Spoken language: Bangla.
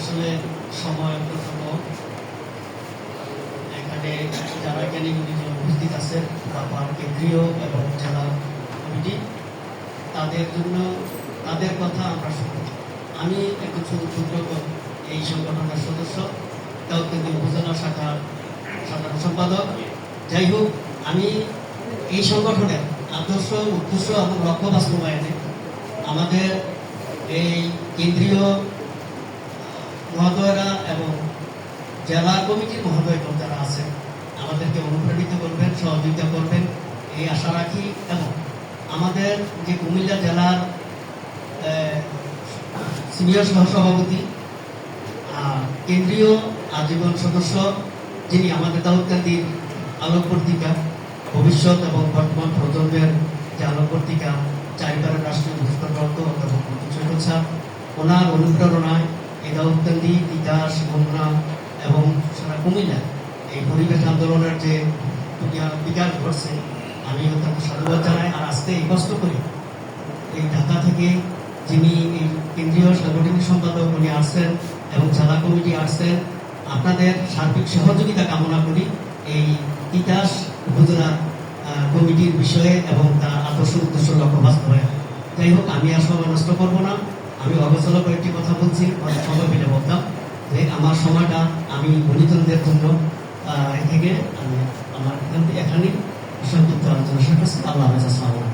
আসলে সময় প্রথম এখানে যারা জ্ঞানীগুলি উপস্থিত আছে আমার কেন্দ্রীয় এবং জেলা কমিটি তাদের জন্য তাদের কথা আমরা শুনি। আমি একজন ক্ষুদ্র এই সংগঠনের সদস্য, দাউদকান্দি উপজেলা শাখার সাধারণ সম্পাদক। যাই হোক, আমি এই সংগঠনের আদর্শ উদ্দেশ্য এবং লক্ষ্য বাস্তবায়নে আমাদের এই কেন্দ্রীয় মহোদয়রা এবং জেলা কমিটির মহোদয়গণ যারা আছেন আমাদেরকে অনুপ্রাণিত করবেন, সহযোগিতা করবেন এই আশা রাখি। এবং আমাদের যে কুমিল্লা জেলার সিনিয়র সহসভাপতি কেন্দ্রীয় আজীবন সদস্য, যিনি আমাদের দাউদকান্দির আলোকবর্তিকা, ভবিষ্যৎ এবং বর্তমান প্রজন্মের যে আলোকবর্তিকা, চারিবারের রাষ্ট্রীয় পুরস্কারপ্রাপ্ত অধ্যাপক সৈকত স্যার, ওনার অনুপ্রেরণায় এই দাউদকান্দি তিতাস, বন্যা এবং সারা কুমিল্লা এই পরিবেশ আন্দোলনের যে বিকাশ ঘটছে, আমি অত্যন্ত সাধুবাদ জানাই। আর আজকে এই কষ্ট করে এই ঢাকা থেকে যিনি এই কেন্দ্রীয় সাংগঠনিক সম্পাদক উনি আসছেন এবং জেলা কমিটি আসছেন, আপনাদের সার্বিক সহযোগিতা কামনা করি এই তিতাস উপজেলা কমিটির বিষয়ে এবং তার আদর্শ উদ্দেশ্য লক্ষ্য বাস্তবায়ন। যাই হোক, আমি আর সময় নষ্ট করবো না। আমি অবচলা কয়েকটি কথা বলছি, সময় পেলে বলতাম যে আমার সময়টা আমি গুণীজনদের জন্য থেকে আমি আমার এখানে সংক্ষিপ্ত আলোচনা শেষ করছি। আল্লাহ হাফেজ। আসসালামু আলাইকুম।